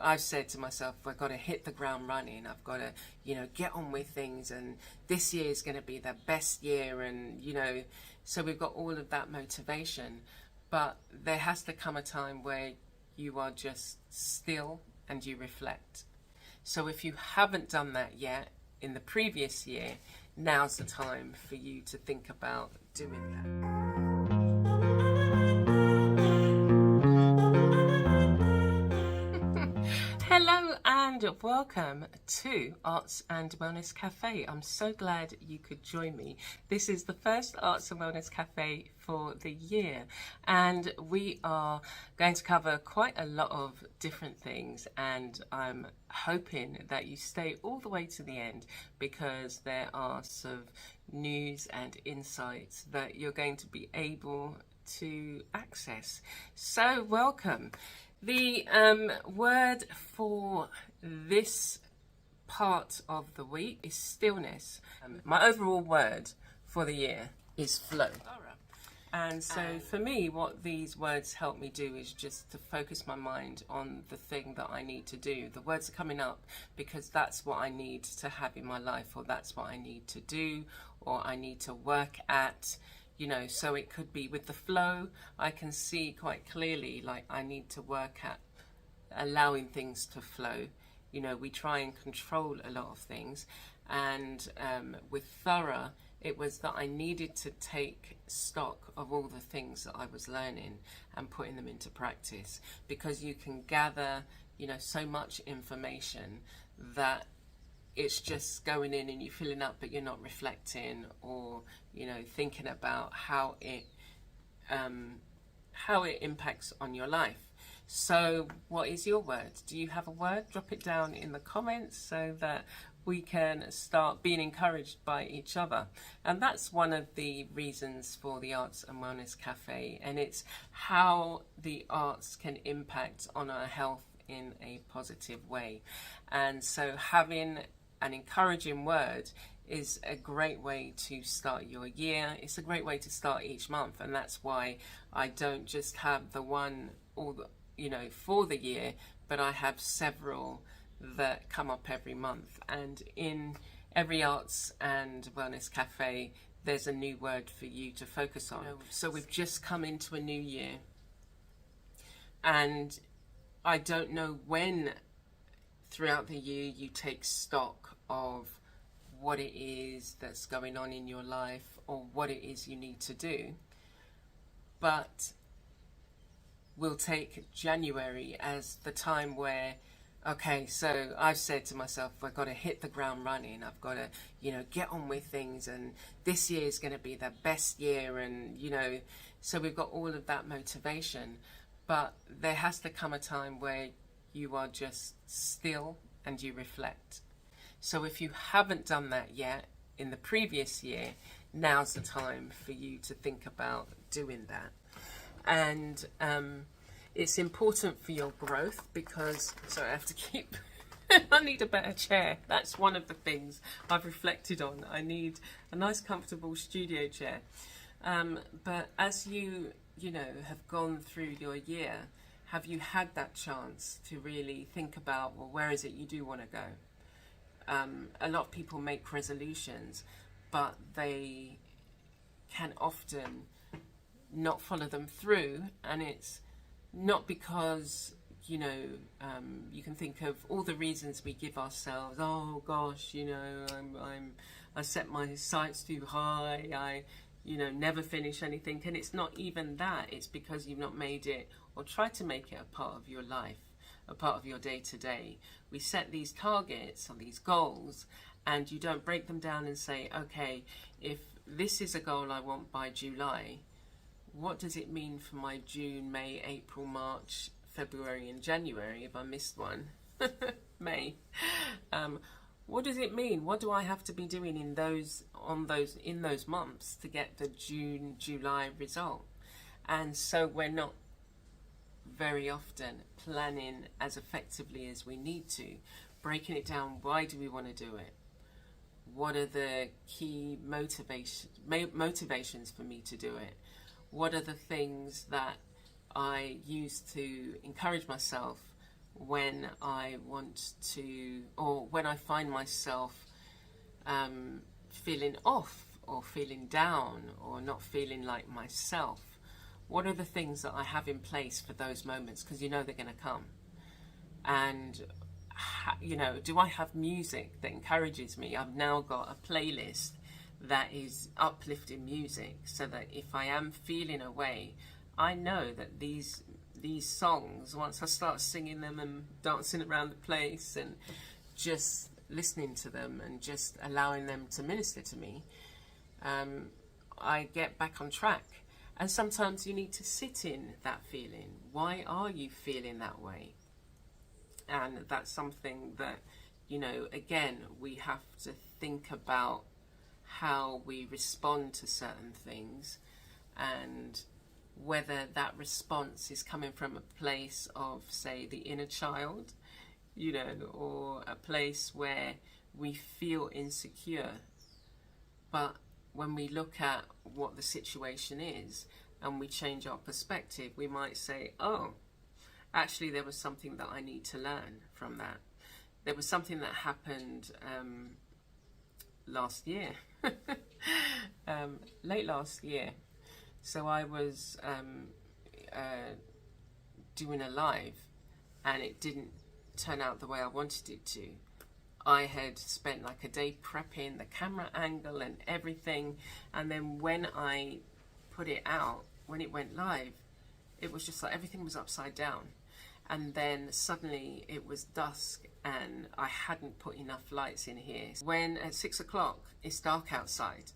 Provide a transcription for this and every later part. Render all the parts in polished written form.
I've said to myself, I've got to hit the ground running. I've got to, get on with things. And this year is going to be the best year. And, so we've got all of that motivation. But there has to come a time where you are just still and you reflect. So if you haven't done that yet in the previous year, now's the time for you to think about doing that. Hello and welcome to Arts and Wellness Cafe. I'm so glad you could join me. This is the first Arts and Wellness Cafe for the year, and we are going to cover quite a lot of different things, and I'm hoping that you stay all the way to the end because there are some news and insights that you're going to be able to access. So welcome. The word for this part of the week is stillness. My overall word for the year is flow. And so for me, what these words help me do is just to focus my mind on the thing that I need to do. The words are coming up because that's what I need to have in my life, or that's what I need to do, or I need to work at. So it could be with the flow, I can see quite clearly, like I need to work at allowing things to flow. We try and control a lot of things. And with thorough, it was that I needed to take stock of all the things that I was learning and putting them into practice, because you can gather, so much information that it's just going in and you're filling up, but you're not reflecting or, thinking about how it impacts on your life. So what is your word? Do you have a word? Drop it down in the comments so that we can start being encouraged by each other. And that's one of the reasons for the Arts and Wellness Cafe, and it's how the arts can impact on our health in a positive way. And so having an encouraging word is a great way to start your year. It's a great way to start each month, and that's why I don't just have the one for the year, but I have several that come up every month. And in every Arts and Wellness Cafe, there's a new word for you to focus on. So we've just come into a new year, and I don't know when throughout the year you take stock of what it is that's going on in your life or what it is you need to do. But we'll take January as the time where, okay, so I've said to myself, I've got to hit the ground running. I've got to, get on with things. And this year is going to be the best year. And, so we've got all of that motivation. But there has to come a time where you are just still and you reflect. So if you haven't done that yet in the previous year, now's the time for you to think about doing that. And it's important for your growth because, sorry, I have to keep, I need a better chair. That's one of the things I've reflected on. I need a nice comfortable studio chair. But as you have gone through your year, have you had that chance to really think about, well, where is it you do want to go? A lot of people make resolutions, but they can often not follow them through, and it's not because you can think of all the reasons we give ourselves. Oh gosh, I set my sights too high. I never finish anything, and it's not even that. It's because you've not made it or tried to make it a part of your life, a part of your day-to-day. We set these targets or these goals, and you don't break them down and say, okay, if this is a goal I want by July, what does it mean for my June, May, April, March, February and January if I missed one? May. What does it mean? What do I have to be doing in those months to get the June, July result? And so we're not very often planning as effectively as we need to, breaking it down. Why do we want to do it? What are the key motivations for me to do it? What are the things that I use to encourage myself when I want to, or when I find myself feeling off or feeling down or not feeling like myself? What are the things that I have in place for those moments? Because you know they're going to come. And, do I have music that encourages me? I've now got a playlist that is uplifting music, so that if I am feeling away, I know that these songs, once I start singing them and dancing around the place and just listening to them and just allowing them to minister to me, I get back on track. And sometimes you need to sit in that feeling. Why are you feeling that way? And that's something that, again, we have to think about how we respond to certain things, and whether that response is coming from a place of, say, the inner child, or a place where we feel insecure. But when we look at what the situation is and we change our perspective, we might say, oh, actually there was something that I need to learn from that. There was something that happened last year, late last year. So I was doing a live, and it didn't turn out the way I wanted it to. I had spent like a day prepping the camera angle and everything, and then when I put it out, when it went live, it was just like everything was upside down. And then suddenly it was dusk and I hadn't put enough lights in here. When at 6 o'clock it's dark outside.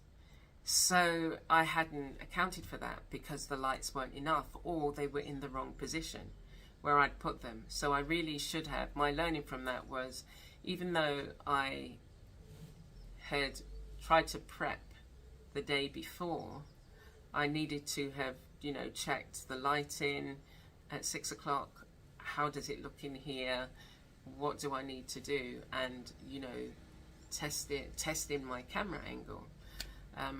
So I hadn't accounted for that because the lights weren't enough, or they were in the wrong position where I'd put them. So I really should have. My learning from that was, even though I had tried to prep the day before, I needed to have, checked the lighting at 6 o'clock. How does it look in here? What do I need to do? And, testing my camera angle.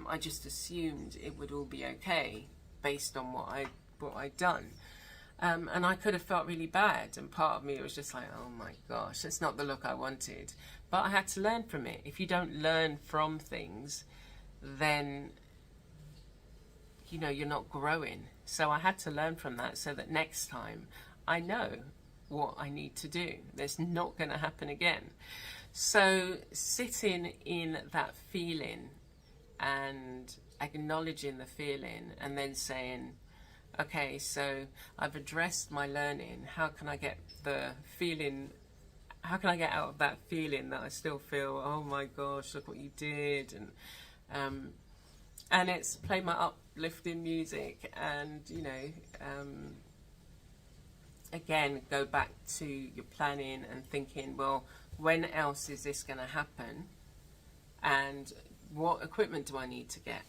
I just assumed it would all be okay based on what I'd done. And I could have felt really bad, and part of me was just like, oh my gosh, that's not the look I wanted. But I had to learn from it. If you don't learn from things, then you're not growing. So I had to learn from that, so that next time I know what I need to do. That's not going to happen again. So sitting in that feeling and acknowledging the feeling, and then saying, okay, so I've addressed my learning. How can I get out of that feeling that I still feel, oh my gosh, look what you did, and it's play my uplifting music, and again, go back to your planning and thinking, well, when else is this going to happen, and what equipment do I need to get?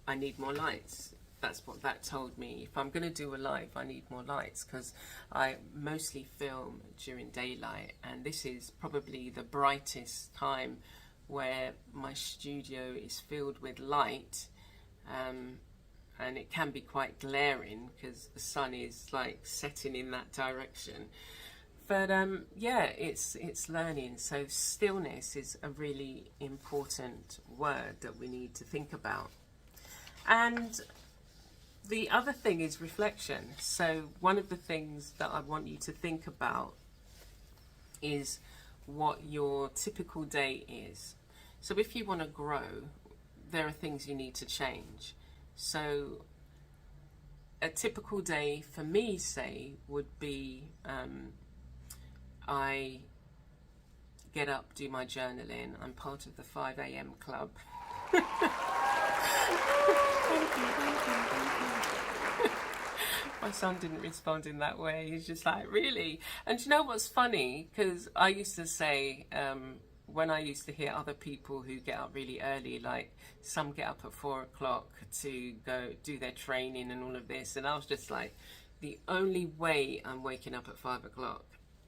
I need more lights. That's what that told me. If I'm going to do a live, I need more lights, because I mostly film during daylight, and this is probably the brightest time where my studio is filled with light, and it can be quite glaring because the sun is like setting in that direction. But it's learning. So stillness is a really important word that we need to think about. And the other thing is reflection. So one of the things that I want you to think about is what your typical day is. So if you want to grow, there are things you need to change. So a typical day for me, say, would be I get up, do my journaling. I'm part of the 5 a.m. club. Thank you. My son didn't respond in that way. He's just like, really? And you know what's funny? Because I used to say, when I used to hear other people who get up really early, like some get up at 4 o'clock to go do their training and all of this, and I was just like, the only way I'm waking up at 5 o'clock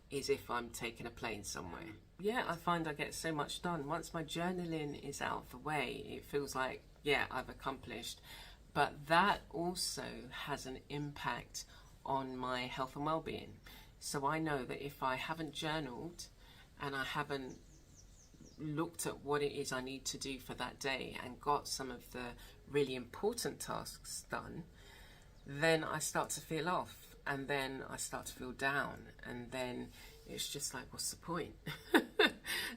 is if I'm taking a plane somewhere. Yeah, I find I get so much done. Once my journaling is out of the way, it feels like, yeah, I've accomplished. But that also has an impact on my health and well-being. So I know that if I haven't journaled and I haven't looked at what it is I need to do for that day and got some of the really important tasks done, then I start to feel off, and then I start to feel down, and then it's just like, what's the point?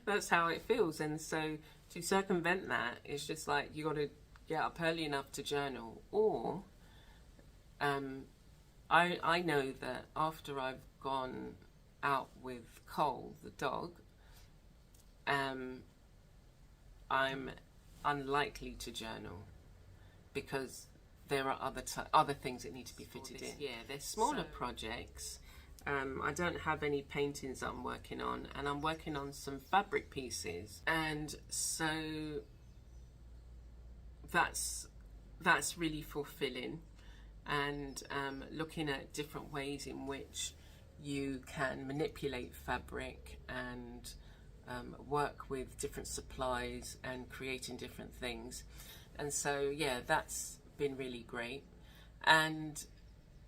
That's how it feels. And so to circumvent that, it's just like you got to get up early enough to journal, or I know that after I've gone out with Cole, the dog, I'm unlikely to journal because there are other things that need to be fitted in. Yeah, they're smaller projects. I don't have any paintings I'm working on, and I'm working on some fabric pieces, and so that's really fulfilling. And looking at different ways in which you can manipulate fabric and work with different supplies and creating different things. And so yeah, that's been really great. And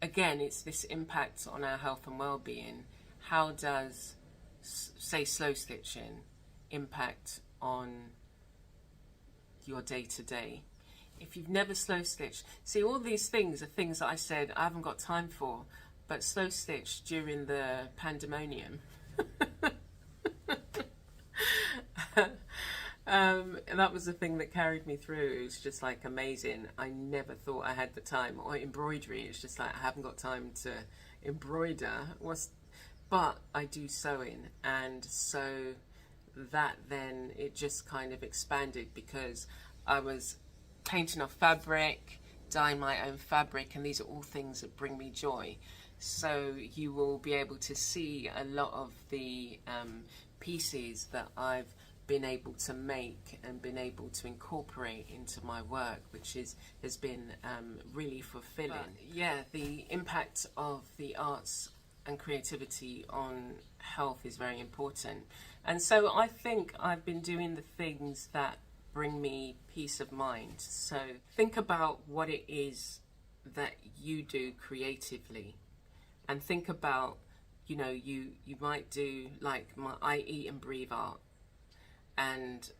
again, it's this impact on our health and well-being. How does, say, slow stitching impact on your day-to-day? If you've never slow stitched, see, all these things are things that I said I haven't got time for, but slow stitched during the pandemonium. That was the thing that carried me through. It was just like amazing. I never thought I had the time. Or embroidery, it's just like I haven't got time to embroider. But I do sewing, and so that then it just kind of expanded because I was painting off fabric, dyeing my own fabric, and these are all things that bring me joy. So you will be able to see a lot of the pieces that I've been able to make and been able to incorporate into my work, which has been really fulfilling. But yeah, the impact of the arts and creativity on health is very important. And so I think I've been doing the things that bring me peace of mind. So think about what it is that you do creatively, and think about, you know, you might do like I eat and breathe art. And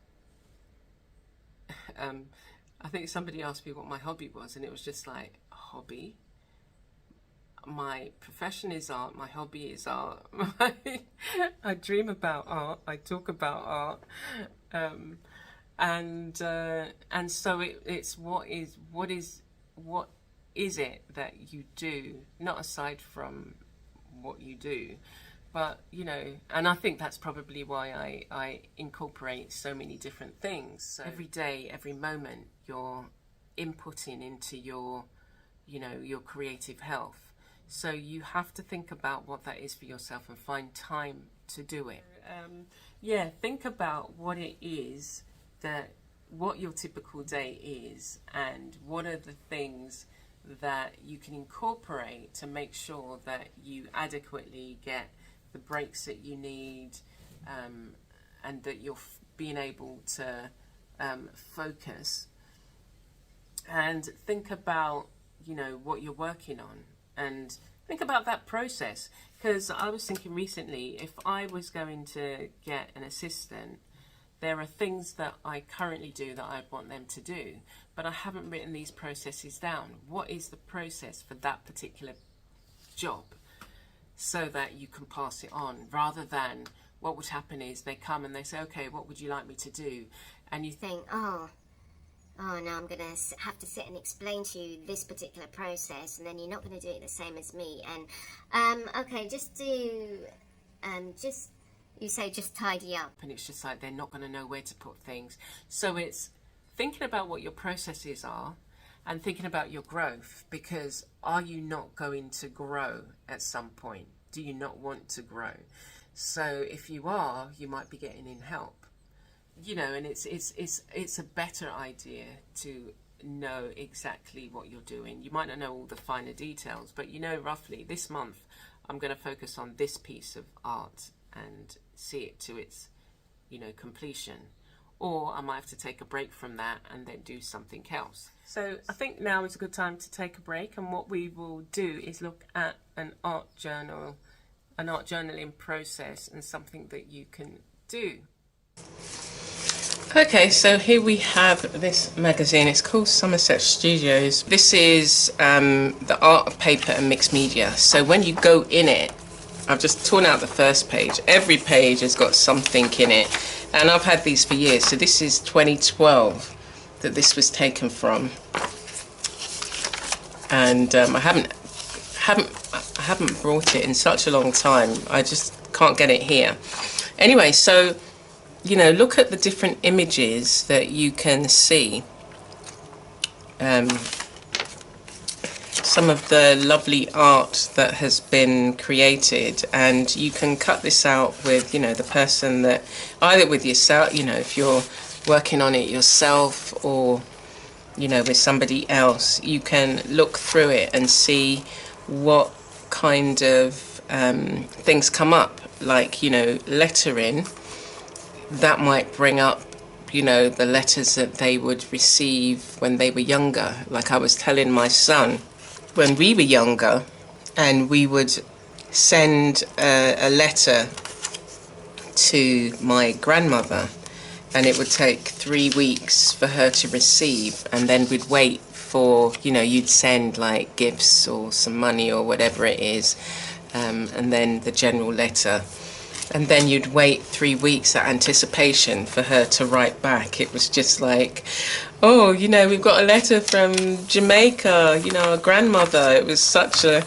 I think somebody asked me what my hobby was, and it was just like, a hobby? My profession is art, my hobby is art. I dream about art, I talk about art, and so it's what is it that you do, not aside from what you do. But, you know, and I think that's probably why I incorporate so many different things. So every day, every moment, you're inputting into your, you know, your creative health. So you have to think about what that is for yourself and find time to do it. Yeah, think about what it is what your typical day is, and what are the things that you can incorporate to make sure that you adequately get the breaks that you need, and that you're being able to focus. And think about, you know, what you're working on, and think about that process. Because I was thinking recently, if I was going to get an assistant, there are things that I currently do that I'd want them to do, but I haven't written these processes down. What is the process for that particular job? So that you can pass it on, rather than what would happen is they come and they say, okay, what would you like me to do? And you think, oh no, I'm going to have to sit and explain to you this particular process, and then you're not going to do it the same as me. And okay, just tidy up. And it's just like they're not going to know where to put things. So it's thinking about what your processes are and thinking about your growth, because are you not going to grow at some point? Do you not want to grow? So if you are, you might be getting in help. You know, and it's a better idea to know exactly what you're doing. You might not know all the finer details, but you know roughly this month I'm going to focus on this piece of art and see it to its, you know, completion. or I might have to take a break from that and then do something else. So I think now is a good time to take a break, and what we will do is look at an art journaling process and something that you can do. Okay, so here we have this magazine. It's called Somerset Studios. This is the art of paper and mixed media. So when you go in it, I've just torn out the first page. Every page has got something in it, and I've had these for years. So this is 2012 that this was taken from, and I haven't brought it in such a long time. I just can't get it here. Anyway, so you know, look at the different images that you can see. Some of the lovely art that has been created, and you can cut this out with, you know, the person that, either with yourself, you know, if you're working on it yourself, or, you know, with somebody else. You can look through it and see what kind of things come up, like, you know, lettering. That might bring up, you know, the letters that they would receive when they were younger. Like I was telling my son, when we were younger, and we would send a letter to my grandmother, and it would take 3 weeks for her to receive, and then we'd wait for, you know, you'd send like gifts or some money or whatever it is, and then the general letter. And then you'd wait 3 weeks at anticipation for her to write back. It was just like, oh, you know, we've got a letter from Jamaica, you know, our grandmother. It was such a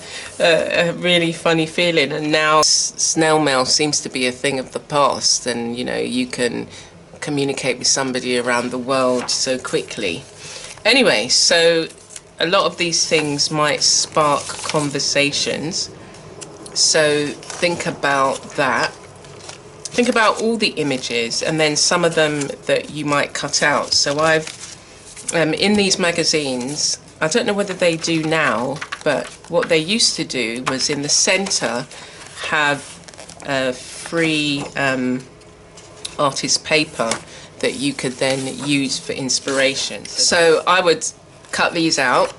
really funny feeling. And now snail mail seems to be a thing of the past. And, you know, you can communicate with somebody around the world so quickly. Anyway, so a lot of these things might spark conversations. So think about that. Think about all the images, and then some of them that you might cut out. So I've, in these magazines, I don't know whether they do now, but what they used to do was in the center have a free artist paper that you could then use for inspiration. So I would cut these out,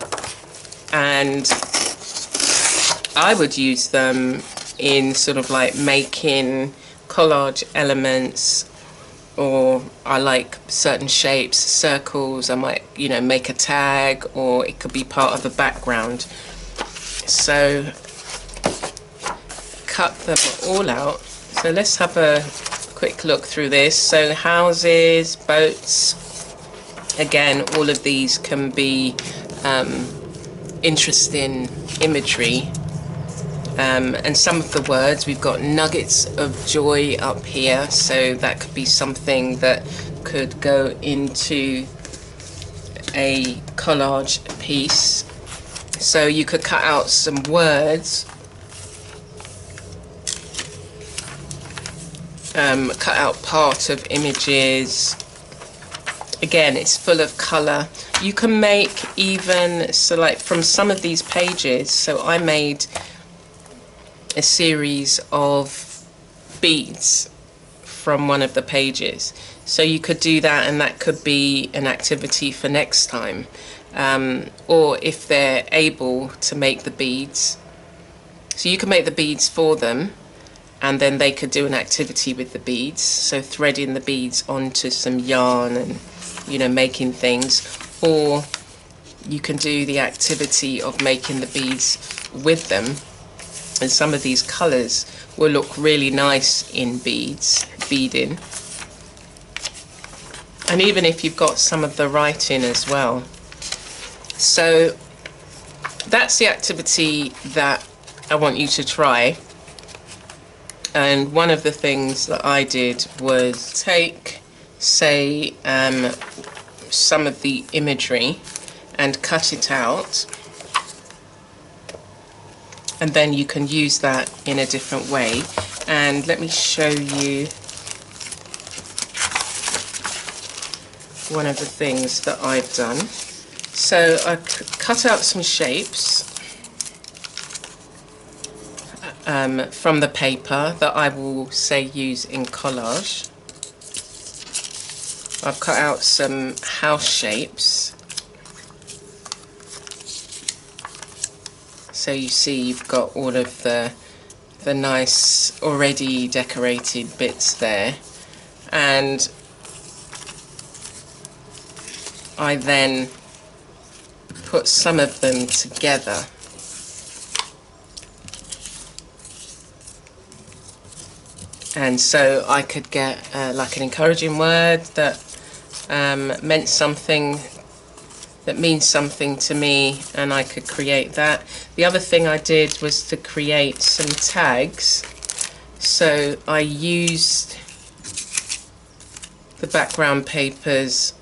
and I would use them in sort of like making collage elements, or I like certain shapes, circles. I might, you know, make a tag, or it could be part of the background. So cut them all out. So let's have a quick look through this. So houses, boats, again, all of these can be interesting imagery. And some of the words, we've got nuggets of joy up here, so that could be something that could go into a collage piece. So you could cut out some words, cut out part of images. Again, it's full of colour. You can make even, so like from some of these pages, so I made a series of beads from one of the pages. So you could do that, and that could be an activity for next time. Or if they're able to make the beads, so you can make the beads for them, and then they could do an activity with the beads. So threading the beads onto some yarn and, you know, making things. Or you can do the activity of making the beads with them. And some of these colours will look really nice in beading. And even if you've got some of the writing as well. So that's the activity that I want you to try. And one of the things that I did was take, say, some of the imagery and cut it out. And then you can use that in a different way. And let me show you one of the things that I've done. So I cut out some shapes from the paper that I will, say, use in collage. I've cut out some house shapes. So you see you've got all of the nice already decorated bits there, and I then put some of them together. And so I could get like an encouraging word that meant something, that means something to me, and I could create that. The other thing I did was to create some tags. So I used the background papers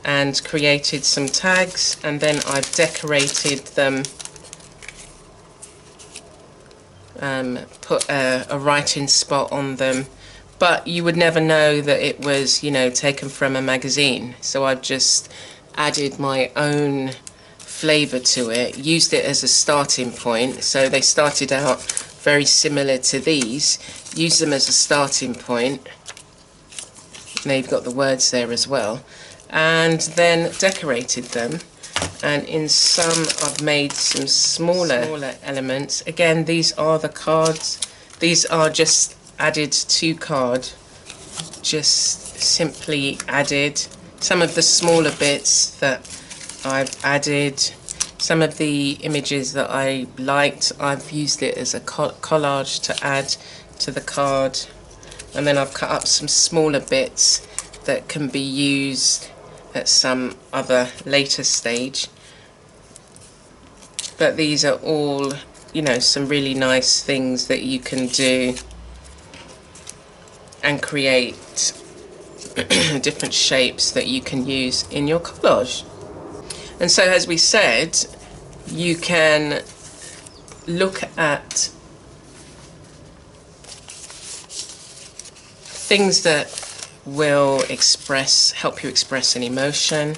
and created some tags, and then I've decorated them, put a writing spot on them, but you would never know that it was, you know, taken from a magazine. So I've just added my own flavour to it, used it as a starting point. So they started out very similar to these, used them as a starting point. And they've got the words there as well, and then decorated them. And in some I've made some smaller elements. Again, these are the cards. These are just added to card, just simply added. Some of the smaller bits that I've added, some of the images that I liked, I've used it as a collage to add to the card. And then I've cut up some smaller bits that can be used at some other later stage. But these are all, you know, some really nice things that you can do and create different shapes that you can use in your collage. And so, as we said, you can look at things that will help you express an emotion.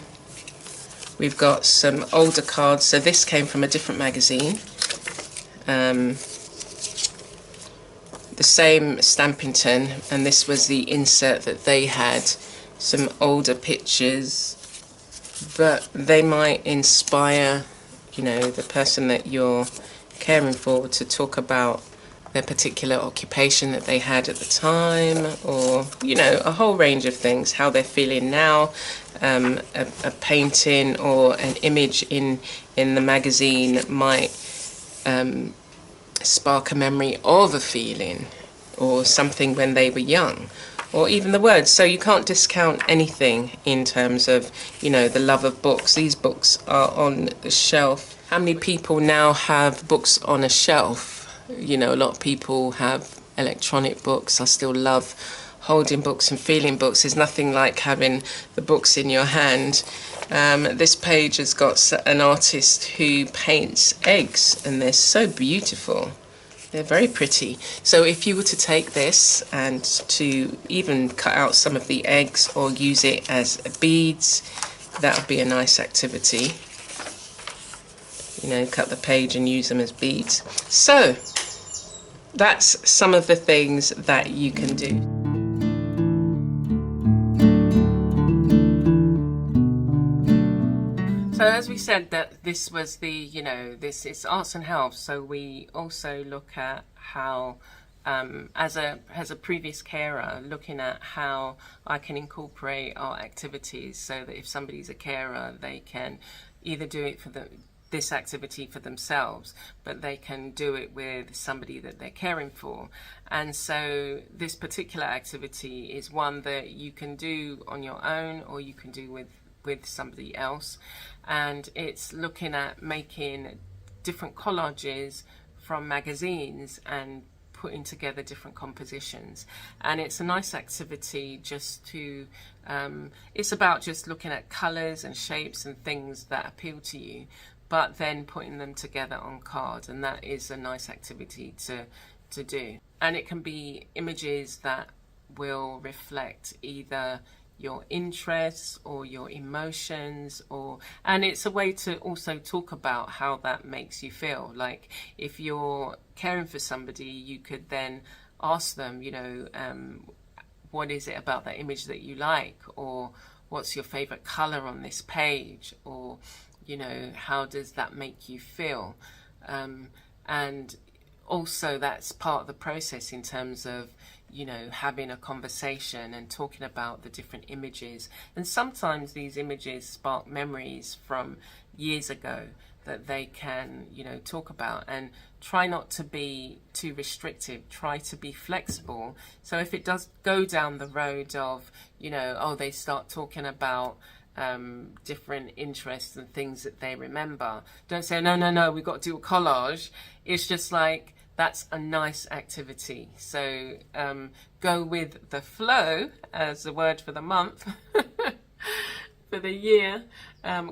We've got some older cards. So this came from a different magazine. The same Stampington, and this was the insert that they had. Some older pictures, but they might inspire, you know, the person that you're caring for to talk about their particular occupation that they had at the time, or, you know, a whole range of things, how they're feeling now. A painting or an image in the magazine might spark a memory of a feeling or something when they were young, or even the words. So you can't discount anything in terms of, you know, the love of books. These books are on the shelf. How many people now have books on a shelf? You know, a lot of people have electronic books. I still love holding books and feeling books. There's nothing like having the books in your hand. This page has got an artist who paints eggs, and they're so beautiful. They're very pretty. So if you were to take this and to even cut out some of the eggs or use it as beads, that would be a nice activity. You know, cut the page and use them as beads. So that's some of the things that you can do. So as we said, that this was the, you know, this is arts and health. So we also look at how, as a previous carer, looking at how I can incorporate art activities so that if somebody's a carer, they can either do it for this activity for themselves, but they can do it with somebody that they're caring for. And so this particular activity is one that you can do on your own, or you can do with somebody else. And it's looking at making different collages from magazines and putting together different compositions. And it's a nice activity just to, it's about just looking at colours and shapes and things that appeal to you, but then putting them together on card. And that is a nice activity to do. And it can be images that will reflect either your interests or your emotions, and it's a way to also talk about how that makes you feel. Like if you're caring for somebody, you could then ask them, you know, what is it about that image that you like, or what's your favorite color on this page, or how does that make you feel? And also that's part of the process in terms of having a conversation and talking about the different images. And sometimes these images spark memories from years ago that they can talk about. And try not to be too restrictive, try to be flexible. So if it does go down the road of they start talking about different interests and things that they remember, don't say no, we've got to do a collage. It's just like, that's a nice activity. So go with the flow, as the word for the month, for the year.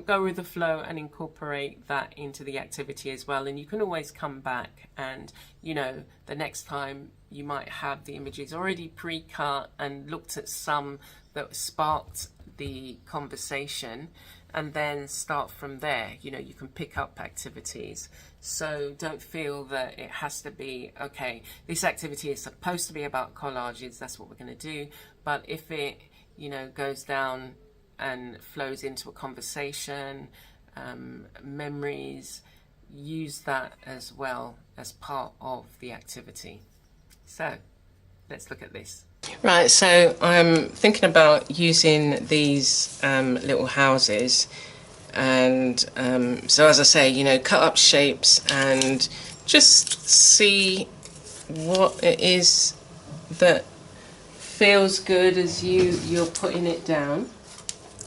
Go with the flow and incorporate that into the activity as well. And you can always come back and, the next time you might have the images already pre-cut and looked at some that sparked the conversation, and then start from there. You can pick up activities. So don't feel that it has to be, okay, this activity is supposed to be about collages, that's what we're going to do. But if it, goes down and flows into a conversation, memories, use that as well as part of the activity. So let's look at this. Right, so I'm thinking about using these little houses, and so as I say, cut up shapes and just see what it is that feels good as you're putting it down.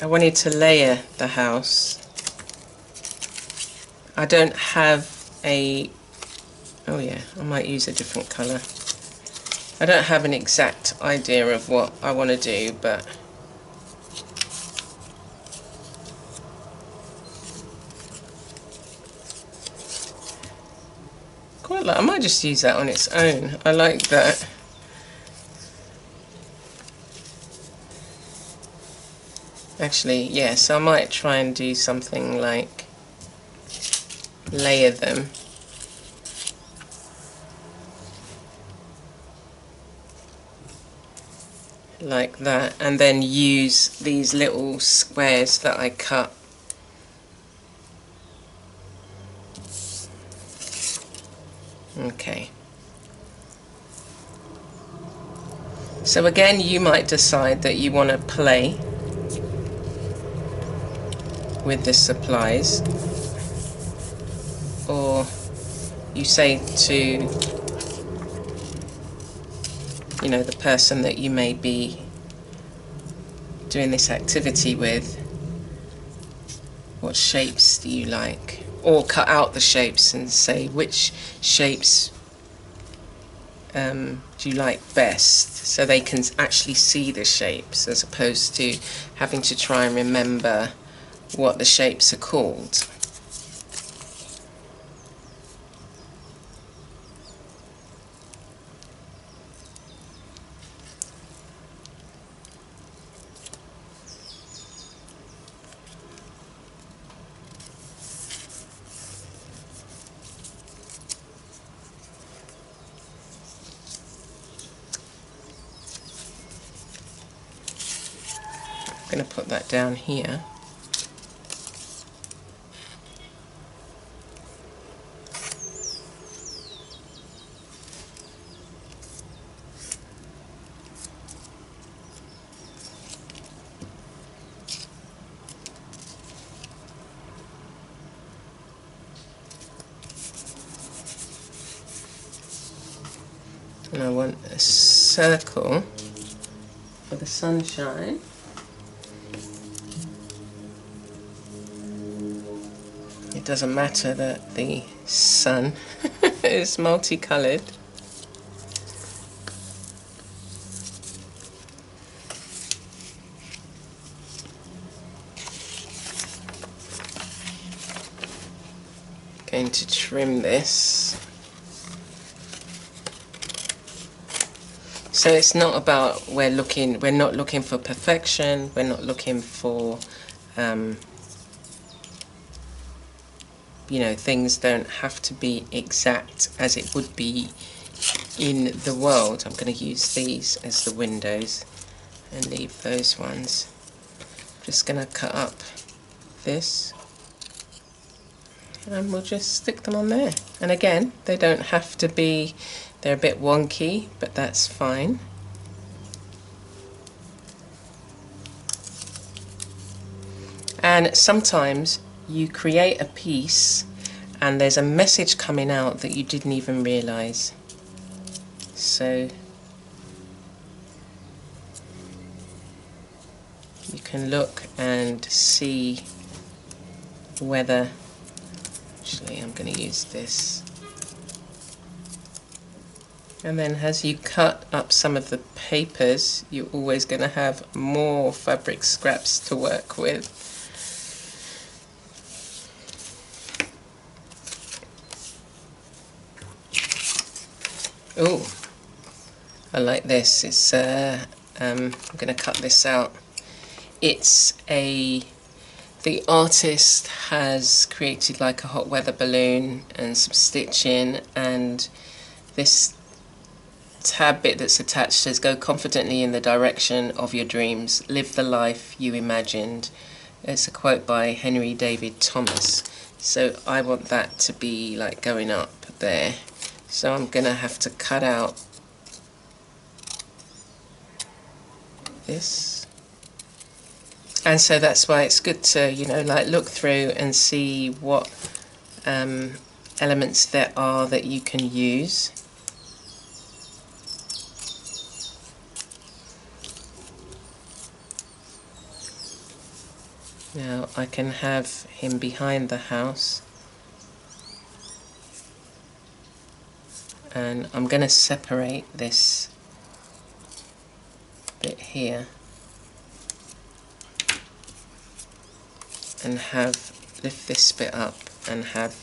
I wanted to layer the house. I don't have I might use a different colour. I don't have an exact idea of what I want to do, but quite like, I might just use that on its own. I like that. Actually, yes, I might try and do something like layer them. Like that, and then use these little squares that I cut. Okay. So again, you might decide that you want to play with the supplies, or you say to the person that you may be doing this activity with, what shapes do you like? Or cut out the shapes and say which shapes do you like best, so they can actually see the shapes as opposed to having to try and remember what the shapes are called. I'm going to put that down here. And I want a circle for the sunshine. It doesn't matter that the sun is multicolored. Going to trim this. So it's not about we're not looking for perfection, we're not looking for things don't have to be exact as it would be in the world. I'm going to use these as the windows, and leave those ones. Just going to cut up this and we'll just stick them on there. And again, they don't have to be, they're a bit wonky, but that's fine. And sometimes you create a piece and there's a message coming out that you didn't even realize. So you can look and see whether, actually I'm going to use this. And then as you cut up some of the papers, you're always going to have more fabric scraps to work with. Oh, I like this. It's I'm going to cut this out. It's the artist has created like a hot weather balloon and some stitching, and this tab bit that's attached says, "Go confidently in the direction of your dreams, live the life you imagined." It's a quote by Henry David Thomas. So I want that to be like going up there. So I'm going to have to cut out this. And so that's why it's good to, you know, like look through and see what elements there are that you can use. Now I can have him behind the house. And I'm going to separate this bit here and lift this bit up and have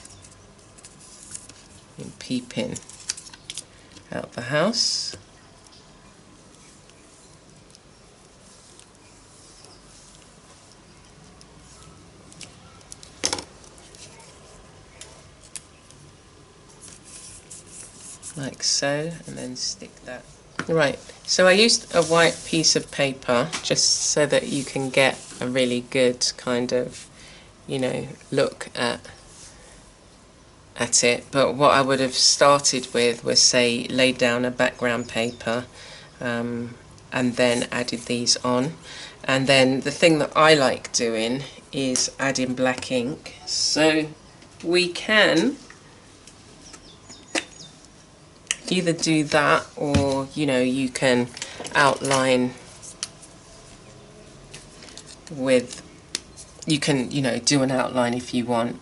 him peeping out the house. Like so, and then stick that. Right, so I used a white piece of paper just so that you can get a really good kind of, you know, look at it. But what I would have started with was, say, laid down a background paper and then added these on. And then the thing that I like doing is adding black ink. So we can either do that, or you know, you can outline with, you can, you know, do an outline if you want,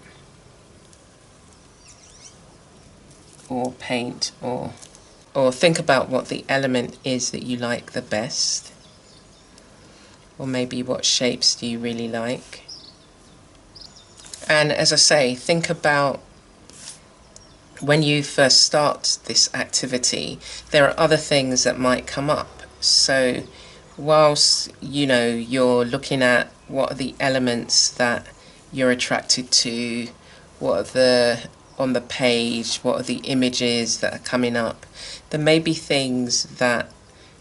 or paint, or think about what the element is that you like the best, or maybe what shapes do you really like. And as I say, think about when you first start this activity, there are other things that might come up. So whilst, you know, you're looking at what are the elements that you're attracted to, what are the, on the page, what are the images that are coming up, there may be things that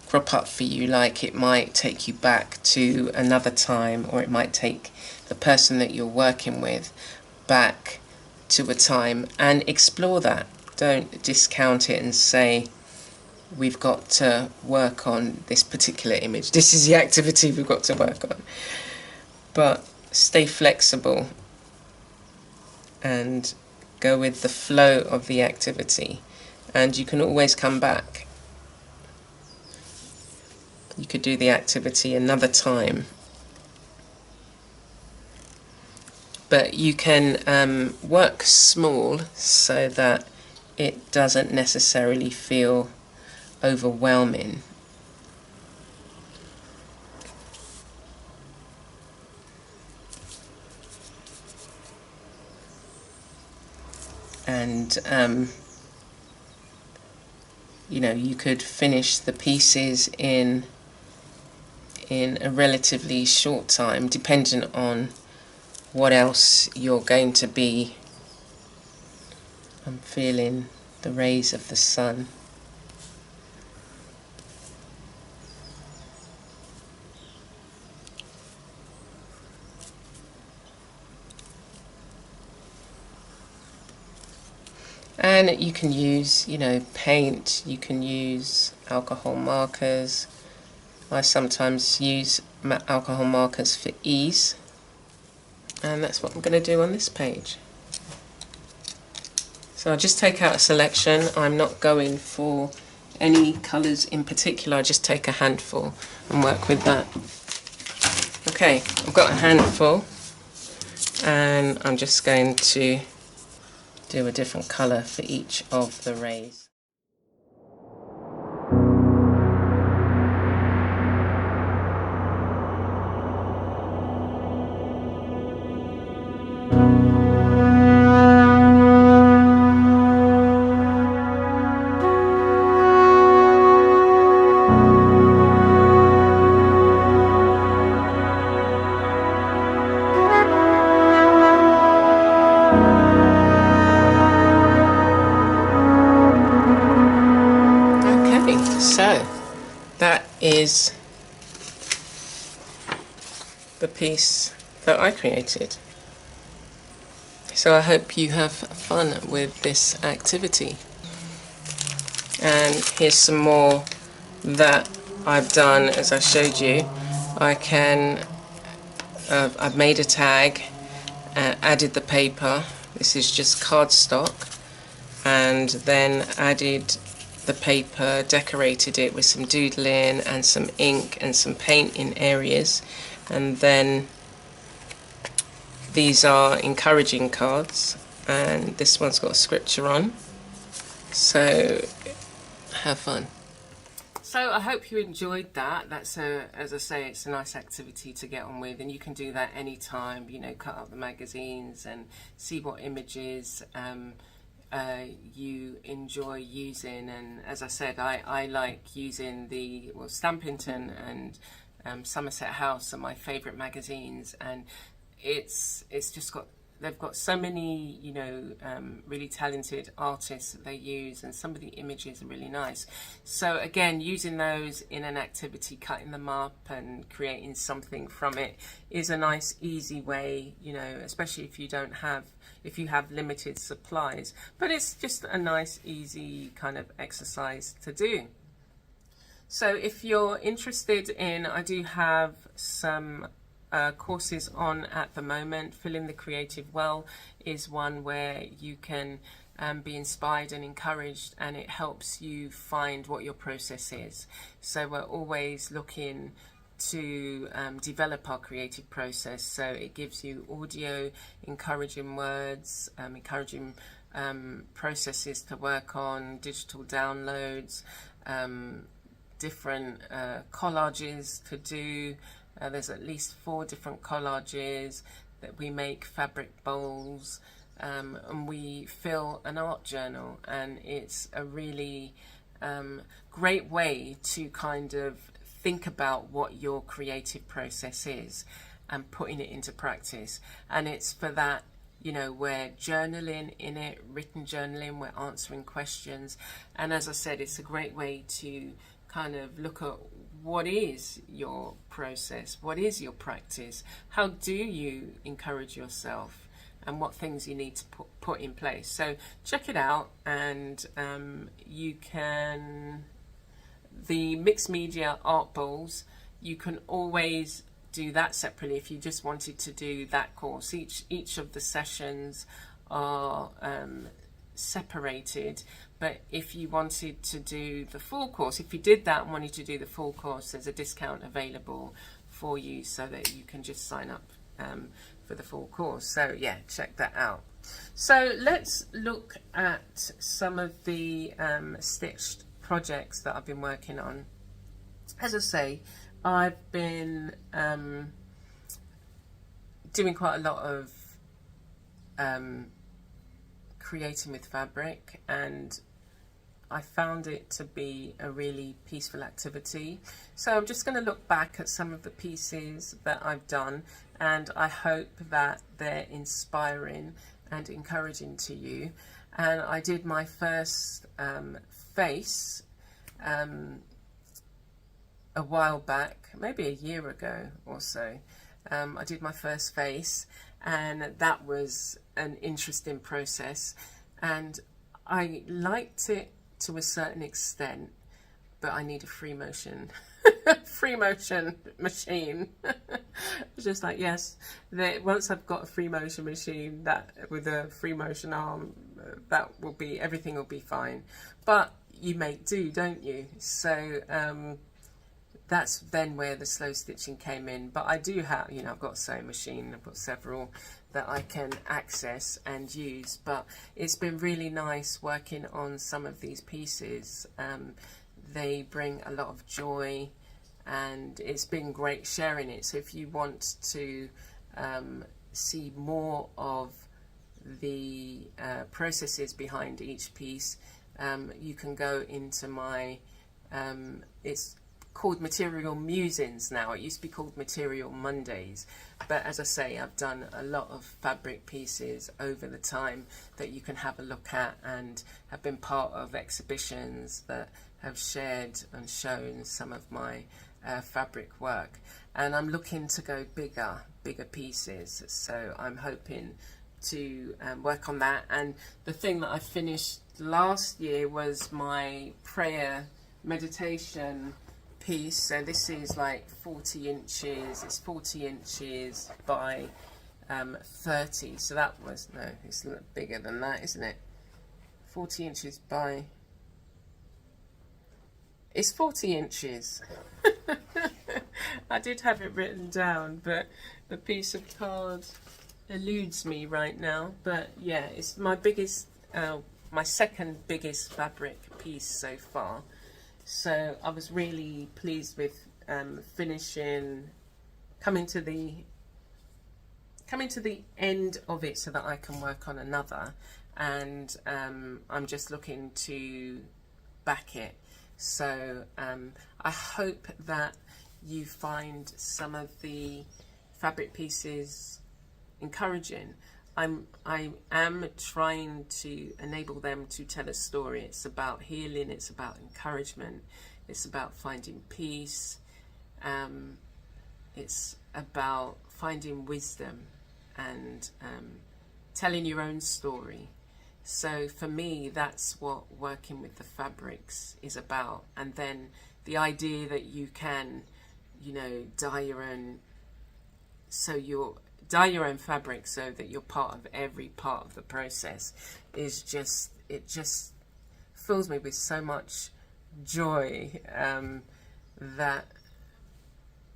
crop up for you, like it might take you back to another time, or it might take the person that you're working with back to a time, and explore that. Don't discount it and say we've got to work on this particular image, this is the activity we've got to work on. But stay flexible and go with the flow of the activity, and you can always come back. You could do the activity another time, but you can work small so that it doesn't necessarily feel overwhelming. And you know, you could finish the pieces in a relatively short time, depending on what else you're going to be. I'm feeling the rays of the sun. And you can use, paint, you can use alcohol markers. I sometimes use alcohol markers for ease. And that's what I'm going to do on this page. So I'll just take out a selection. I'm not going for any colours in particular. I just take a handful and work with that. Okay, I've got a handful and I'm just going to do a different colour for each of the rays. So that is the piece that I created. So I hope you have fun with this activity. And here's some more that I've done as I showed you. I've made a tag, added the paper. This is just cardstock, and then added the paper, decorated it with some doodling and some ink and some paint in areas, and then these are encouraging cards, and this one's got a scripture on, so have fun. So I hope you enjoyed that. That's as I say, it's a nice activity to get on with, and you can do that anytime, cut up the magazines and see what images you enjoy using. And as I said, I like using Stampington and Somerset House are my favourite magazines, and it's just they've got so many really talented artists that they use, and some of the images are really nice. So again, using those in an activity, cutting them up and creating something from it is a nice easy way, especially if you have limited supplies, but it's just a nice easy kind of exercise to do. So if you're interested I do have some courses on at the moment. Filling the Creative Well is one where you can be inspired and encouraged, and it helps you find what your process is. So we're always looking to develop our creative process. So it gives you audio, encouraging words, encouraging processes to work on, digital downloads, different collages to do. There's at least 4 different collages that we make, fabric bowls, and we fill an art journal, and it's a really great way to kind of think about what your creative process is and putting it into practice. And it's for that, we're journaling in it, written journaling, we're answering questions, and as I said, it's a great way to kind of look at what is your process, what is your practice, how do you encourage yourself, and what things you need to put in place. So check it out, and you can, the mixed media art bowls, you can always do that separately if you just wanted to do that course. Each of the sessions are separated, but if you wanted to do the full course, if you did that and wanted to do the full course, there's a discount available for you so that you can just sign up for the full course. So yeah, check that out. So let's look at some of the stitched projects that I've been working on. As I say, I've been doing quite a lot of creating with fabric, and I found it to be a really peaceful activity. So I'm just going to look back at some of the pieces that I've done, and I hope that they're inspiring and encouraging to you. And I did my first face a while back, maybe a year ago or so. I did my first face, and that was an interesting process, and I liked it to a certain extent, but I need a free motion free motion machine. It's just like, yes, once I've got a free motion machine that with a free motion arm, that will be, everything will be fine. But you make do, don't you? So that's then where the slow stitching came in. But I do have, you know, I've got a sewing machine, I've got several that I can access and use. But it's been really nice working on some of these pieces. They bring a lot of joy, and it's been great sharing it. So if you want to see more of the processes behind each piece, you can go into my, it's called Material Musings now. It used to be called Material Mondays, but as I say, I've done a lot of fabric pieces over the time that you can have a look at, and have been part of exhibitions that have shared and shown some of my fabric work. And I'm looking to go bigger pieces, so I'm hoping to work on that. And the thing that I finished last year was my prayer meditation piece. So this is like 40 inches, it's 40 inches by 30, so that was, no, it's a little bigger than that, isn't it? 40 inches by, it's 40 inches. I did have it written down, but the piece of card eludes me right now. But yeah, it's my biggest, my second biggest fabric piece so far. So I was really pleased with finishing, coming to the end of it so that I can work on another. And I'm just looking to back it. So I hope that you find some of the fabric pieces encouraging. I am trying to enable them to tell a story. It's about healing, it's about encouragement, it's about finding peace, it's about finding wisdom and telling your own story. So for me, that's what working with the fabrics is about. And then the idea that you can, you know, dye your own fabric so that you're part of every part of the process is just, it just fills me with so much joy, that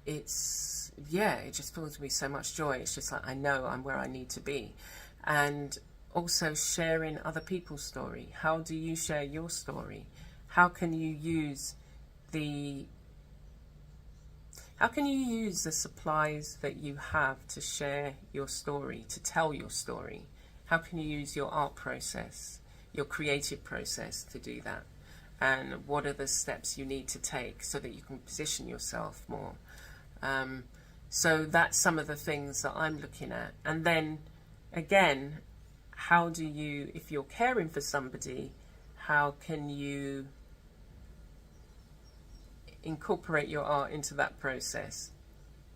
it's, yeah, it just fills me with so much joy. It's just like, I know I'm where I need to be. And also sharing other people's story. How do you share your story? How can you use the supplies that you have to share your story, to tell your story? How can you use your art process, your creative process to do that? And what are the steps you need to take so that you can position yourself more? So that's some of the things that I'm looking at. And then again, how do you, if you're caring for somebody, how can you incorporate your art into that process?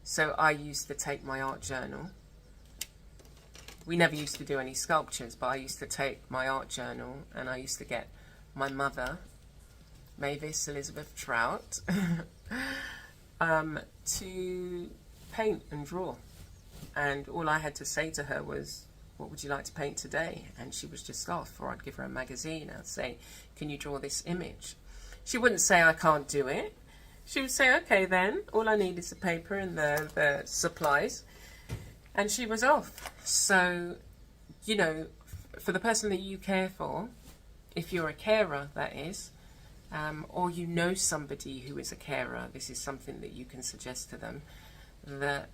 So I used to take my art journal. We never used to do any sculptures, but I used to take my art journal and I used to get my mother, Mavis Elizabeth Trought, to paint and draw. And all I had to say to her was, what would you like to paint today? And she was just off. Or I'd give her a magazine. I'd say, can you draw this image? She wouldn't say, I can't do it. She would say, okay then, all I need is the paper and the supplies. And she was off. So, you know, for the person that you care for, if you're a carer, that is, or you know somebody who is a carer, this is something that you can suggest to them, that,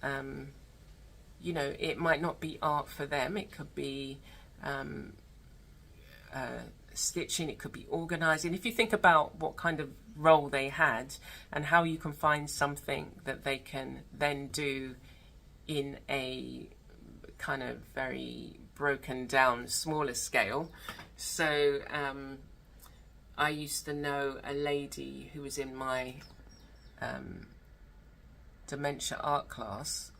you know, it might not be art for them. It could be stitching, it could be organising. If you think about what kind of role they had and how you can find something that they can then do in a kind of very broken down, smaller scale. So I used to know a lady who was in my dementia art class,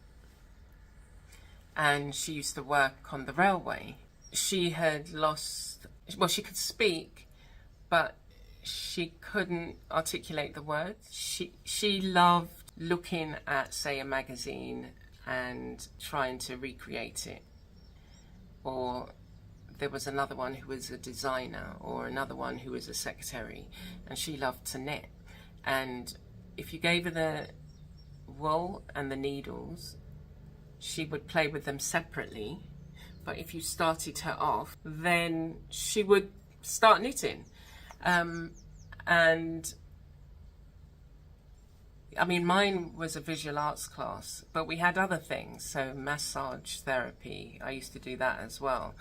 and she used to work on the railway. She had lost well, she could speak, but she couldn't articulate the words. She loved looking at, say, a magazine and trying to recreate it. Or there was another one who was a designer, or another one who was a secretary, and she loved to knit. And if you gave her the wool and the needles, she would play with them separately. But if you started her off, then she would start knitting. And I mean, mine was a visual arts class, but we had other things. So massage therapy, I used to do that as well.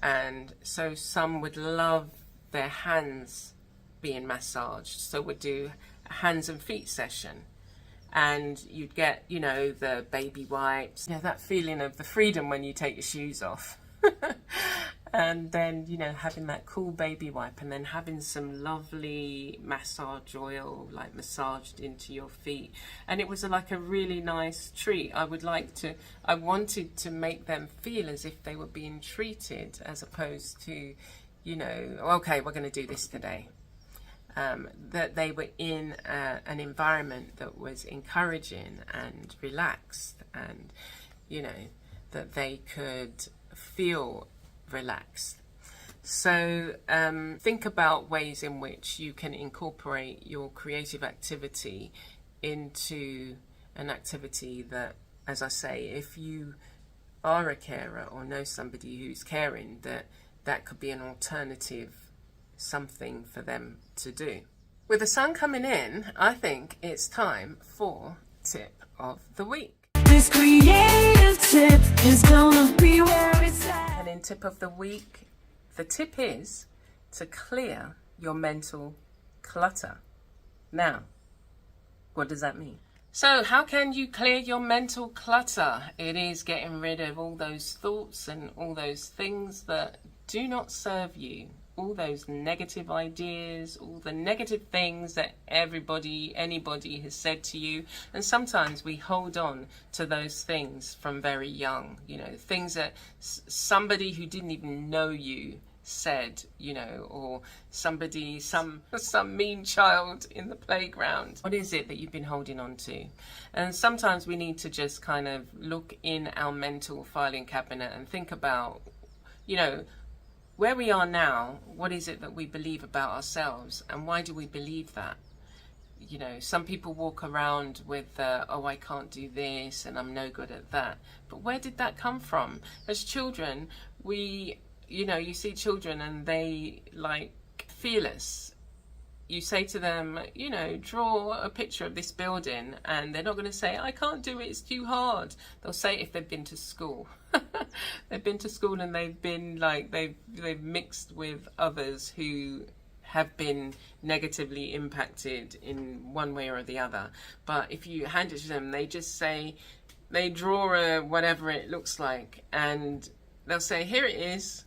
And so some would love their hands being massaged, so would do a hands and feet session. And you'd get, you know, the baby wipes, you know, that feeling of the freedom when you take your shoes off. And then, you know, having that cool baby wipe, and then having some lovely massage oil like massaged into your feet. And it was like a really nice treat. I wanted to make them feel as if they were being treated, as opposed to, you know, okay, we're going to do this today. That they were in an environment that was encouraging and relaxed, and, you know, that they could feel relaxed. So think about ways in which you can incorporate your creative activity into an activity that, as I say, if you are a carer or know somebody who's caring, that could be an alternative, something for them to do. With the sun coming in, I think it's time for tip of the week. This creative tip is gonna be where it's at. And in tip of the week, the tip is to clear your mental clutter. Now, what does that mean? So how can you clear your mental clutter? It is getting rid of all those thoughts and all those things that do not serve you. All those negative ideas, all the negative things that anybody has said to you. And sometimes we hold on to those things from very young, you know, things that somebody who didn't even know you said, you know, or somebody, some mean child in the playground. What is it that you've been holding on to? And sometimes we need to just kind of look in our mental filing cabinet and think about, you know, where we are now. What is it that we believe about ourselves, and why do we believe that? You know, some people walk around with, oh, I can't do this and I'm no good at that. But where did that come from? As children, you know, you see children and they like fearless. You say to them, you know, draw a picture of this building, and they're not going to say, I can't do it, it's too hard. They'll say it if they've been to school. They've been to school and they've been like, they've mixed with others who have been negatively impacted in one way or the other. But if you hand it to them, they just say, they draw a whatever it looks like, and they'll say, here it is.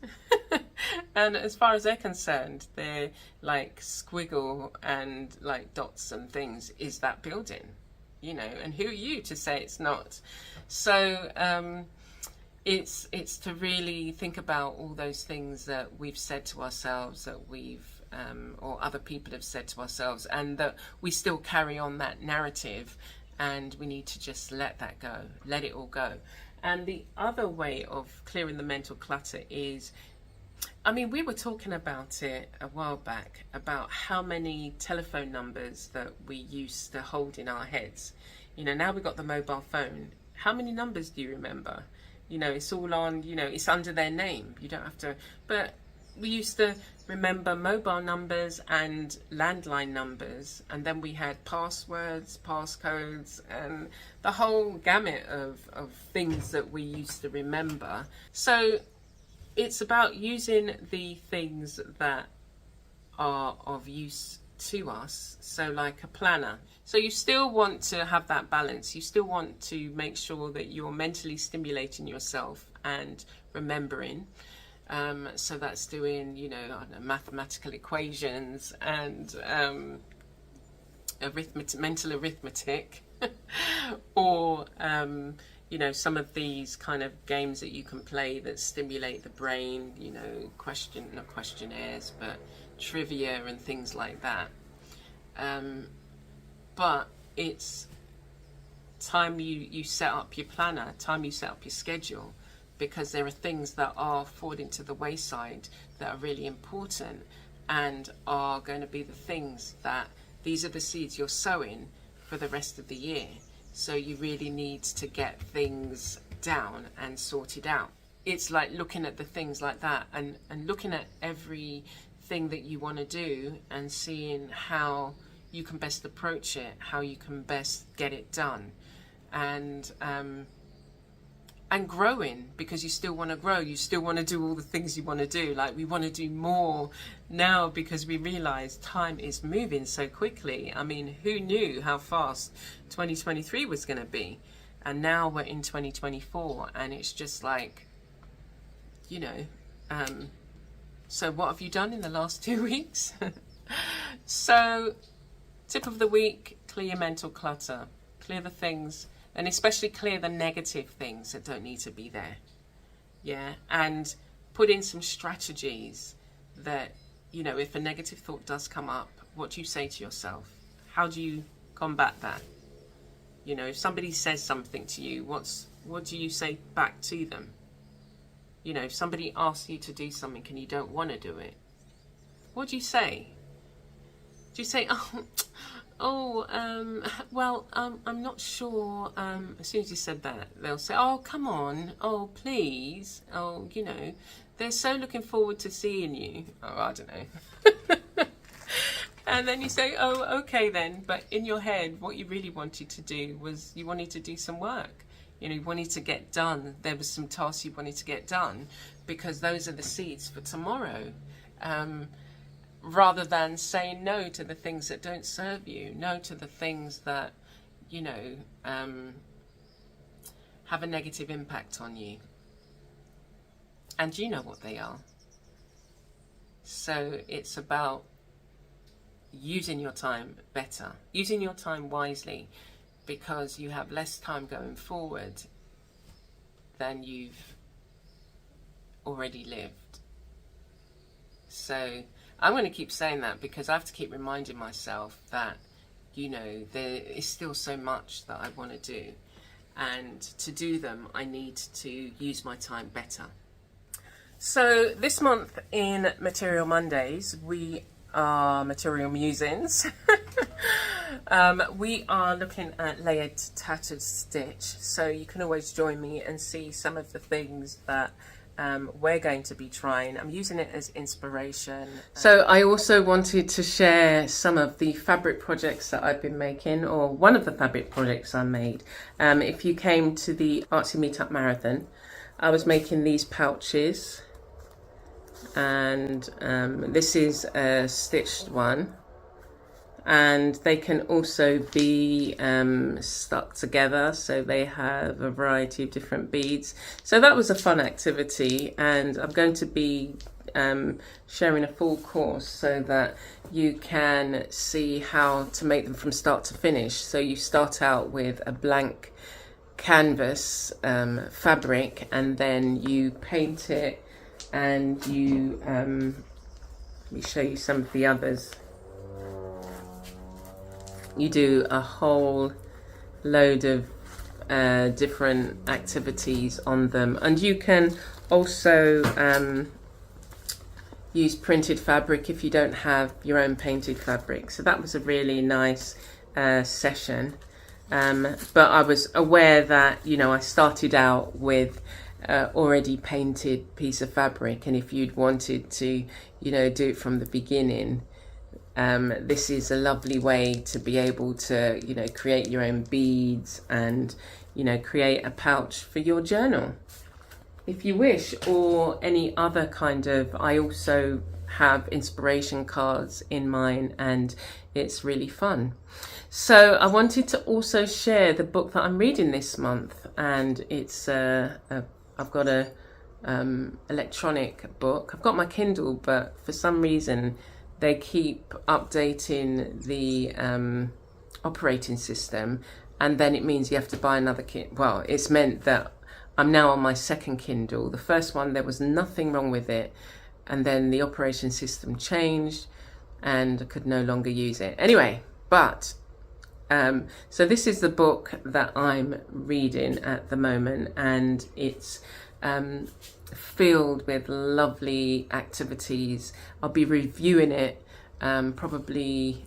And as far as they're concerned, they're like squiggle and like dots and things is that building, you know, and who are you to say it's not? So it's to really think about all those things that we've said to ourselves, that we've or other people have said to ourselves, and that we still carry on that narrative, and we need to just let that go, let it all go. And the other way of clearing the mental clutter is, I mean, we were talking about it a while back, about how many telephone numbers that we used to hold in our heads. You know, now we've got the mobile phone. How many numbers do you remember? You know, it's all on, you know, it's under their name. You don't have to, but we used to remember mobile numbers and landline numbers, and then we had passwords, passcodes, and the whole gamut of things that we used to remember. So it's about using the things that are of use to us, so like a planner. So you still want to have that balance. You still want to make sure that you're mentally stimulating yourself and remembering. So that's doing, you know, I don't know, mathematical equations and mental arithmetic, or you know, some of these kind of games that you can play that stimulate the brain, you know, not questionnaires, but trivia and things like that. But it's time you set up your planner, time you set up your schedule, because there are things that are falling to the wayside that are really important and are going to be the things that, these are the seeds you're sowing for the rest of the year. So you really need to get things down and sorted out. It's like looking at the things like that and looking at everything that you want to do and seeing how you can best approach it, how you can best get it done. And growing, because you still want to grow, you still want to do all the things you want to do. Like, we want to do more now because we realize time is moving so quickly. I mean, who knew how fast 2023 was going to be? And now we're in 2024, and it's just like, you know, so what have you done in the last 2 weeks? So, tip of the week, clear your mental clutter. Clear the things, and especially clear the negative things that don't need to be there. Yeah, and put in some strategies that, you know, if a negative thought does come up, what do you say to yourself? How do you combat that? You know, if somebody says something to you, what do you say back to them? You know, if somebody asks you to do something and you don't want to do it, what do you say? Do you say, well, I'm not sure. As soon as you said that, they'll say, oh, come on, oh, please, oh, you know, they're so looking forward to seeing you. Oh, I don't know. And then you say, oh, okay then. But in your head, what you really wanted to do was you wanted to do some work. You know, you wanted to get done. There was some tasks you wanted to get done because those are the seeds for tomorrow. Rather than saying no to the things that don't serve you, no to the things that, you know, have a negative impact on you. And you know what they are. So it's about using your time better, using your time wisely, because you have less time going forward than you've already lived. So I'm going to keep saying that because I have to keep reminding myself that, you know, there is still so much that I want to do. And to do them, I need to use my time better. So this month in Material Mondays, we are Material Musings. We are looking at layered tattered stitch. So you can always join me and see some of the things that we're going to be trying. I'm using it as inspiration. So I also wanted to share some of the fabric projects that I've been making, or one of the fabric projects I made. If you came to the Artsy Meetup Marathon, I was making these pouches, and this is a stitched one, and they can also be stuck together, so they have a variety of different beads. So that was a fun activity, and I'm going to be sharing a full course so that you can see how to make them from start to finish. So you start out with a blank canvas fabric, and then you paint it, and you let me show you some of the others. You do a whole load of different activities on them, and you can also use printed fabric if you don't have your own painted fabric. So that was a really nice session, but I was aware that, you know, I started out with already painted piece of fabric, and if you'd wanted to, you know, do it from the beginning, this is a lovely way to be able to, you know, create your own beads and, you know, create a pouch for your journal if you wish, or any other kind of. I also have inspiration cards in mine, and it's really fun. So I wanted to also share the book that I'm reading this month, and it's I've got a electronic book. I've got my Kindle, but for some reason they keep updating the operating system, and then it means you have to buy another Kindle. Well, it's meant that I'm now on my second Kindle. The first one, there was nothing wrong with it, and then the operation system changed and I could no longer use it. Anyway, but so this is the book that I'm reading at the moment, and it's filled with lovely activities. I'll be reviewing it probably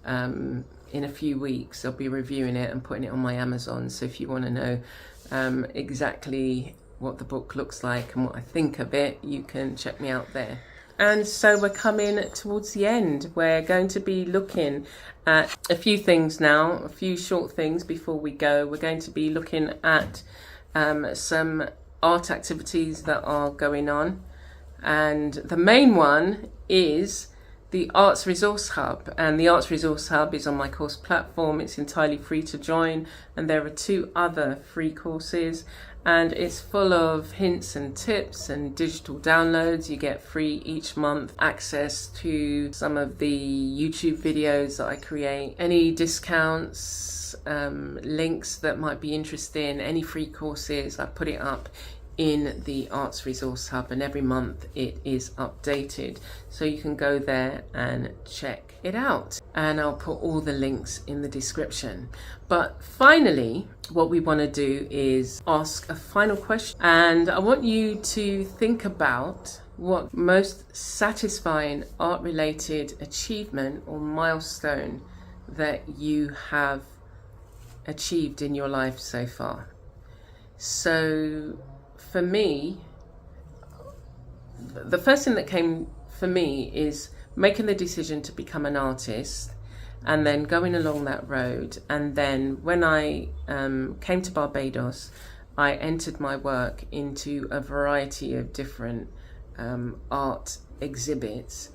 in a few weeks. I'll be reviewing it and putting it on my Amazon. So if you want to know exactly what the book looks like and what I think of it, you can check me out there. And so we're coming towards the end. We're going to be looking at a few things now, a few short things before we go. We're going to be looking at some art activities that are going on. And the main one is the Arts Resource Hub. And the Arts Resource Hub is on my course platform. It's entirely free to join. And there are 2 other free courses. And it's full of hints and tips and digital downloads. You get free each month access to some of the YouTube videos that I create, any discounts, links that might be interesting, any free courses. I put it up in the Arts Resource Hub, and every month it is updated, so you can go there and check it out, and I'll put all the links in the description. But finally, what we want to do is ask a final question, and I want you to think about what most satisfying art related achievement or milestone that you have achieved in your life so far. So for me, the first thing that came for me is making the decision to become an artist, and then going along that road. And then when I came to Barbados, I entered my work into a variety of different art exhibits.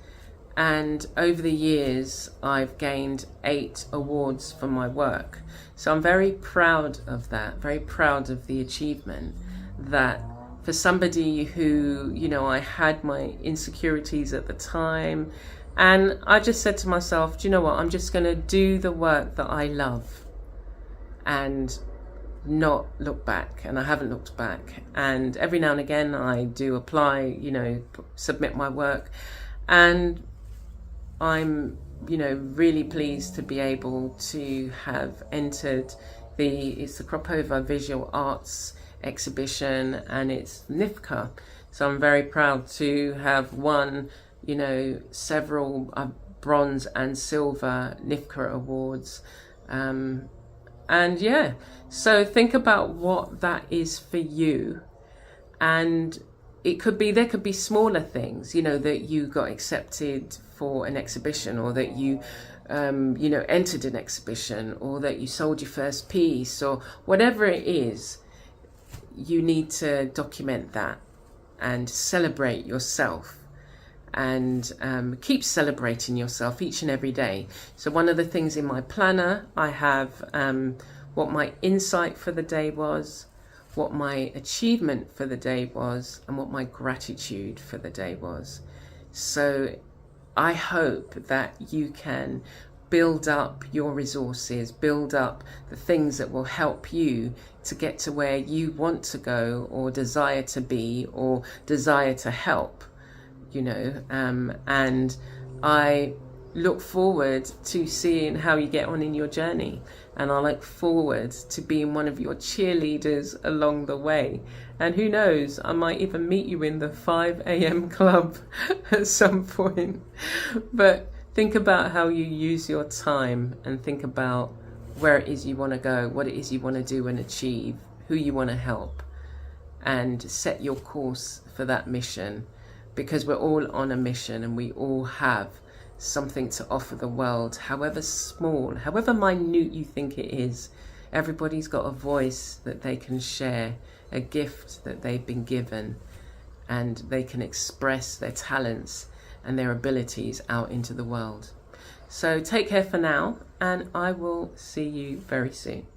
And over the years, I've gained 8 awards for my work. So I'm very proud of that, very proud of the achievement. That for somebody who, you know, I had my insecurities at the time, and I just said to myself, do you know what, I'm just going to do the work that I love and not look back. And I haven't looked back. And every now and again I do apply, you know, submit my work, and I'm, you know, really pleased to be able to have entered it's the Cropova Visual Arts exhibition, and it's NIFCA. So I'm very proud to have won, you know, several bronze and silver NIFCA awards. And yeah, so think about what that is for you. And there could be smaller things, you know, that you got accepted for an exhibition, or that you you know, entered an exhibition, or that you sold your first piece, or whatever it is. You need to document that and celebrate yourself, and keep celebrating yourself each and every day. So one of the things in my planner, I have what my insight for the day was, what my achievement for the day was, and what my gratitude for the day was. So I hope that you can build up your resources, build up the things that will help you to get to where you want to go, or desire to be, or desire to help, you know. And I look forward to seeing how you get on in your journey, and I look forward to being one of your cheerleaders along the way. And who knows, I might even meet you in the 5 a.m. club at some point. But think about how you use your time, and think about where it is you want to go, what it is you want to do and achieve, who you want to help, and set your course for that mission, because we're all on a mission, and we all have something to offer the world, however small, however minute you think it is. Everybody's got a voice that they can share, a gift that they've been given, and they can express their talents and their abilities out into the world. So take care for now, and I will see you very soon.